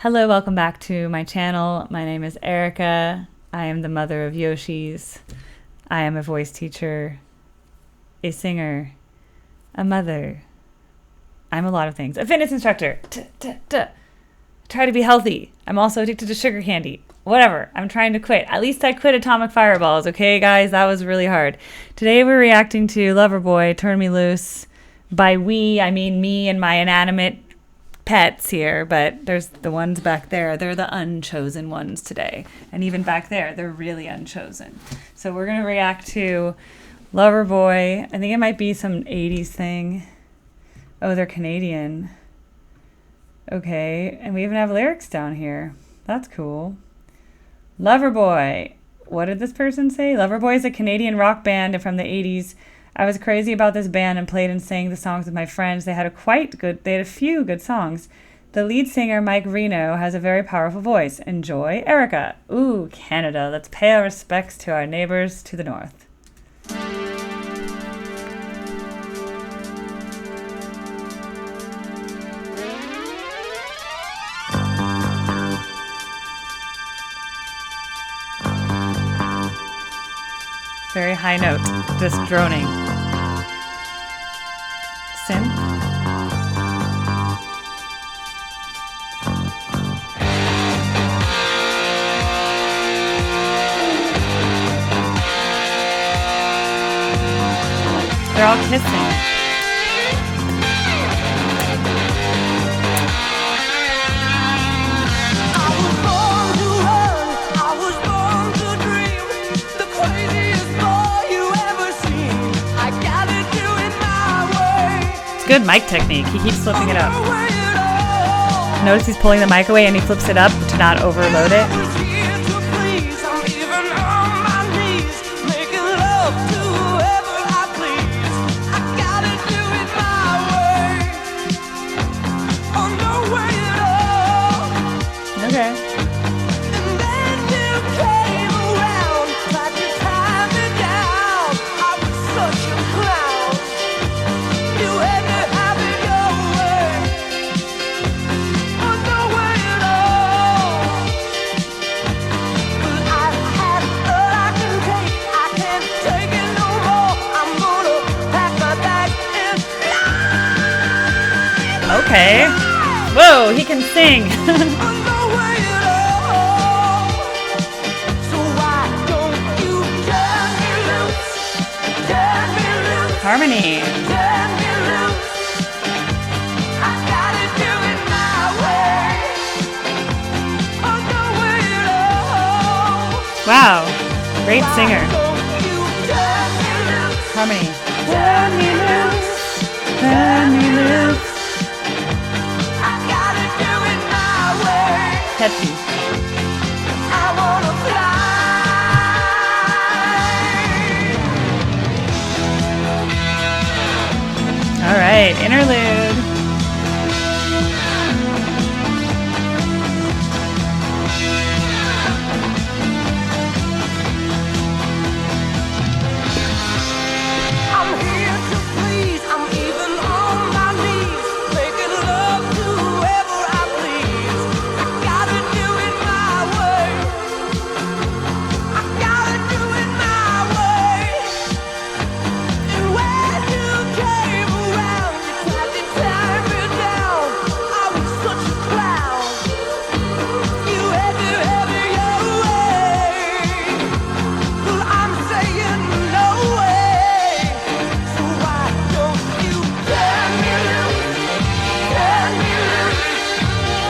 Hello, welcome back to my channel. My name is Erica. I am the mother of Yoshis. I am a voice teacher, a singer, a mother. I'm a lot of things. A fitness instructor. Try to be healthy. I'm also addicted to sugar candy. Whatever. I'm trying to quit. At least I quit atomic fireballs, okay, guys? That was really hard. Today we're reacting to Loverboy, Turn Me Loose. By we, I mean me and my inanimate pets here, but there's the ones back there. They're the unchosen ones today. And even back there, they're really unchosen. So we're going to react to Loverboy. I think it might be some 80s thing. Oh, they're Canadian. Okay, and we even have lyrics down here. That's cool. Loverboy. What did this person say? Loverboy is a Canadian rock band from the 80s. I was crazy about this band and played and sang the songs with my friends. They had a few good songs. The lead singer, Mike Reno, has a very powerful voice. Enjoy, Erica. Ooh, Canada. Let's pay our respects to our neighbors to the north. Very high note, just droning. Synth. They're all kissing. Good mic technique. He keeps flipping it up. Notice he's pulling the mic away and he flips it up to not overload it. Okay. Okay. Whoa, he can sing. Harmony. Wow. Great singer. Harmony. Turn me loose. Turn me loose. Catchy. All right, interlude. I'm here to please. I'm even on my knees, making love to whoever I please. I gotta do it my way. I gotta do it my way. And when you came around, you tried to tie me down. I was such a clown. You had to have it your way. Well, I'm saying no way. So why don't you turn me loose? Turn me loose.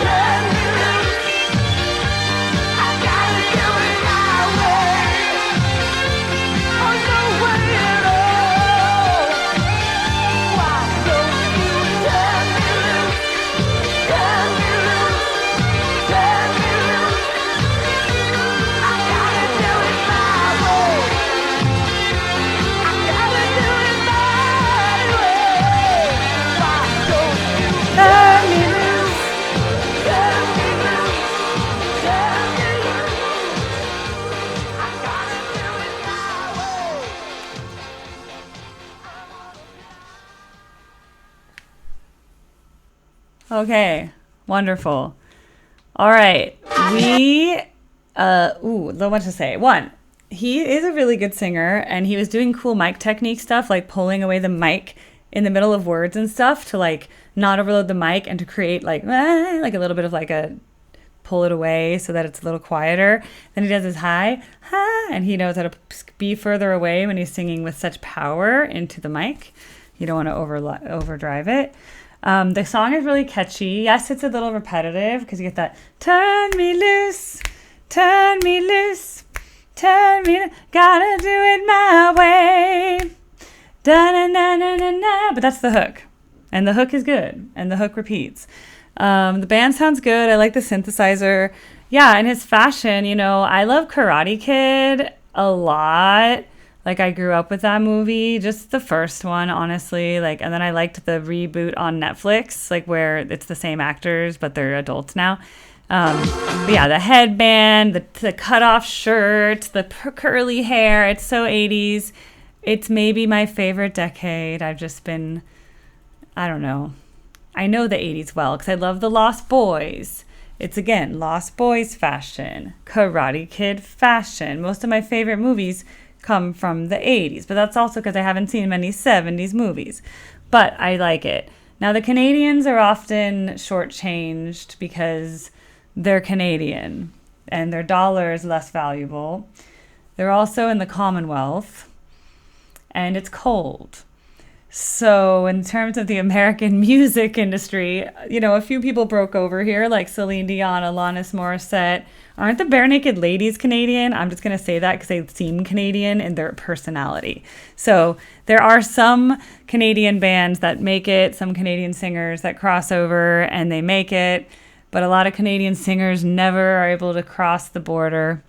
Turn me loose. I gotta do it my way. Oh, no way at all. Why don't you turn me loose? Turn me loose. Turn me loose. I gotta do it my way. I gotta do it my way. Why don't you turn me loose? Turn me loose. Turn me loose. I gotta do it my way. Okay, wonderful. All right. So much to say. One, he is a really good singer, and he was doing cool mic technique stuff, like pulling away the mic in the middle of words and stuff to like not overload the mic and to create like a little bit of like a pull it away so that it's a little quieter. Then he does his high, and he knows how to be further away when he's singing with such power into the mic. You don't want to overdrive it. The song is really catchy. Yes, it's a little repetitive because you get that turn me loose, turn me loose, turn me, gotta do it my way. Da-na-na-na-na-na. But that's the hook. And the hook is good. And the hook repeats. The band sounds good. I like the synthesizer. Yeah, and his fashion, I love Karate Kid a lot. Like, I grew up with that movie, just the first one, honestly. Like, and then I liked the reboot on Netflix, like where it's the same actors, but they're adults now. But yeah, the headband, the cut-off shirt, the curly hair, it's so 80s. It's maybe my favorite decade. I've just been, I don't know. I know the 80s well because I love the Lost Boys. It's, again, Lost Boys fashion, Karate Kid fashion. Most of my favorite movies come from the 80s, but that's also because I haven't seen many 70s movies. But I like it. Now, the Canadians are often shortchanged because they're Canadian and their dollar is less valuable. They're also in the Commonwealth, and it's cold. So in terms of the American music industry, a few people broke over here, like Celine Dion, Alanis Morissette. Aren't the Bare Naked Ladies Canadian? I'm just going to say that because they seem Canadian in their personality. So there are some Canadian bands that make it, some Canadian singers that cross over and they make it. But a lot of Canadian singers never are able to cross the border.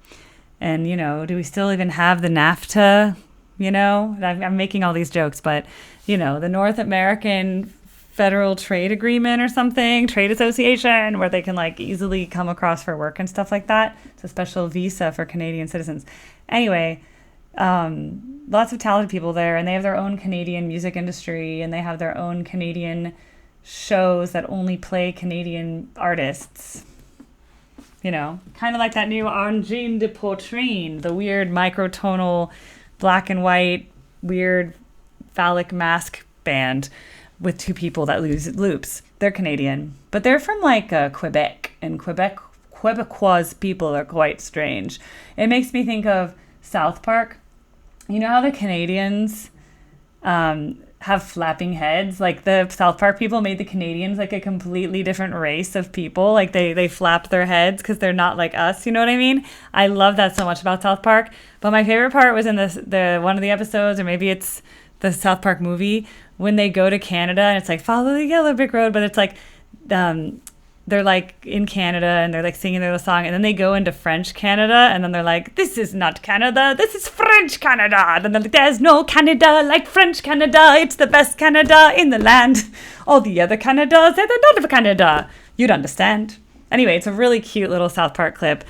And, do we still even have the NAFTA? I'm making all these jokes, but, the North American Federal Trade Agreement or something, Trade Association, where they can like easily come across for work and stuff like that. It's a special visa for Canadian citizens. Anyway, lots of talented people there, and they have their own Canadian music industry, and they have their own Canadian shows that only play Canadian artists. Kind of like that new Angine de Poitrine, the weird microtonal black and white weird phallic mask band with two people that lose loops. They're Canadian, but they're from like Quebec, and Quebecois people are quite strange. It makes me think of South Park. You know how the Canadians have flapping heads? Like the South Park people made the Canadians like a completely different race of people. Like they flap their heads because they're not like us. You know what I mean? I love that so much about South Park. But my favorite part was in the one of the episodes, or maybe it's the South Park movie, when they go to Canada and it's like follow the yellow brick road, but it's like they're like in Canada and they're like singing their little song, and then they go into French Canada and then they're like, this is not Canada, this is French Canada. And then they're like, there's no Canada like French Canada, it's the best Canada in the land. All the other Canadas, they're not of Canada. You'd understand. Anyway, it's a really cute little South Park clip.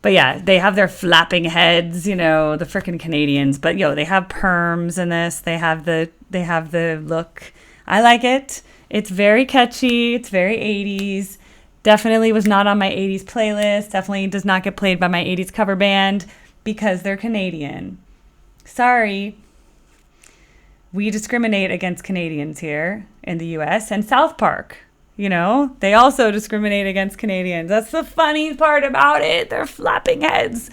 But yeah, they have their flapping heads, the frickin' Canadians. But they have perms in this. They have the look. I like it. It's very catchy. It's very 80s. Definitely was not on my 80s playlist. Definitely does not get played by my 80s cover band because they're Canadian. Sorry. We discriminate against Canadians here in the U.S. and South Park. They also discriminate against Canadians. That's the funny part about it. They're flapping heads.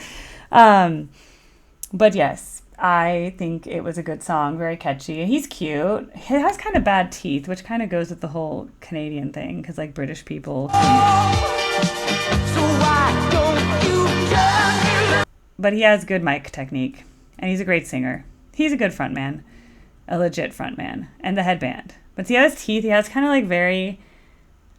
But yes, I think it was a good song. Very catchy. He's cute. He has kind of bad teeth, which kind of goes with the whole Canadian thing. Because like British people. But he has good mic technique. And he's a great singer. He's a good frontman. A legit frontman. And the headband. But see, his teeth, he has kind of like very...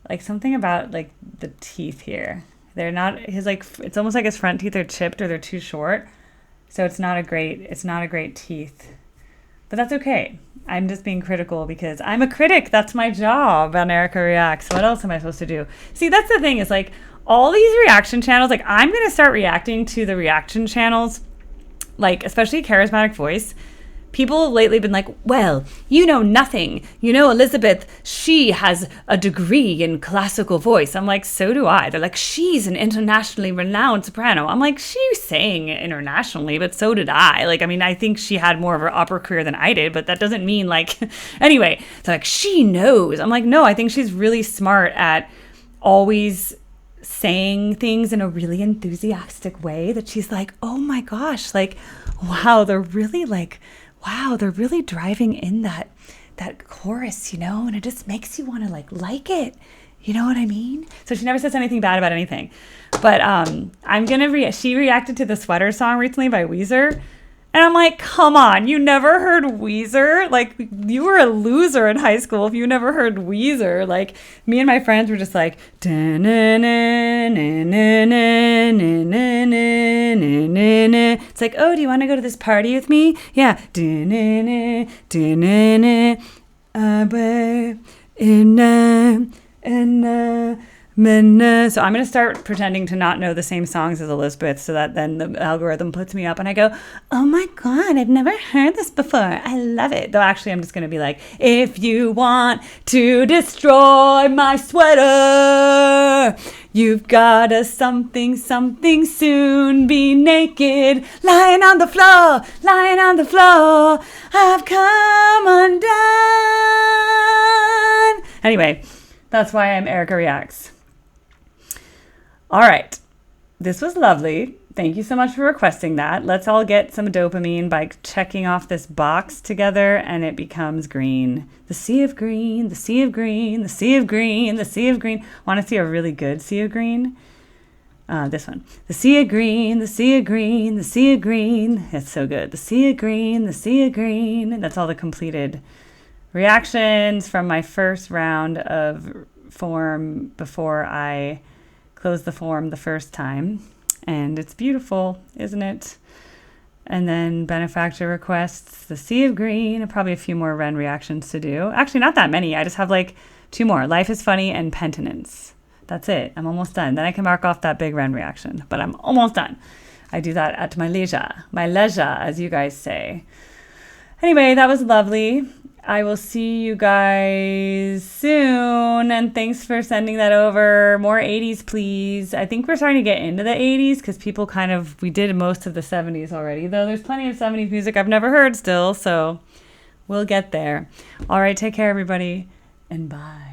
like something about like the teeth here. They're not it's almost like his front teeth are chipped or they're too short. So it's not a great teeth. But that's okay. I'm just being critical because I'm a critic. That's my job on Erica Reacts. What else am I supposed to do? See, that's the thing is like all these reaction channels, like I'm going to start reacting to the reaction channels, like especially Charismatic Voice, people have lately been like, well, you know nothing. You know, Elizabeth, she has a degree in classical voice. I'm like, so do I. They're like, she's an internationally renowned soprano. I'm like, she sang internationally, but so did I. Like, I mean, I think she had more of her opera career than I did, but that doesn't mean like, anyway, they're like, she knows. I'm like, no, I think she's really smart at always saying things in a really enthusiastic way that she's like, oh my gosh, like, wow, they're really driving in that chorus, you know, and it just makes you want to like it. You know what I mean? So she never says anything bad about anything. But she reacted to the Sweater song recently by Weezer. And I'm like, come on, you never heard Weezer? Like, you were a loser in high school if you never heard Weezer. Like, me and my friends were just like, it's like, oh, do you want to go to this party with me? Yeah. So I'm going to start pretending to not know the same songs as Elizabeth so that then the algorithm puts me up and I go, oh my God, I've never heard this before. I love it. Though actually I'm just going to be like, if you want to destroy my sweater, you've got to something soon be naked, lying on the floor, I've come undone. Anyway, that's why I'm Erica Reacts. All right. This was lovely. Thank you so much for requesting that. Let's all get some dopamine by checking off this box together, and it becomes green. The sea of green, the sea of green, the sea of green, the sea of green. Want to see a really good sea of green? This one. The sea of green, the sea of green, the sea of green. It's so good. The sea of green, the sea of green. That's all the completed reactions from my first round of form before I closed the form the first time. And it's beautiful, isn't it? And then benefactor requests the sea of green, and probably a few more Ren reactions to do. Actually, not that many. I just have like 2 more. Life is funny and penitence. That's it. I'm almost done. Then I can mark off that big Ren reaction, but I'm almost done. I do that at my leisure, as you guys say. Anyway, that was lovely. I will see you guys soon, and thanks for sending that over. More 80s, please. I think we're starting to get into the 80s because people we did most of the 70s already, though there's plenty of 70s music I've never heard still, so we'll get there. All right, take care, everybody, and bye.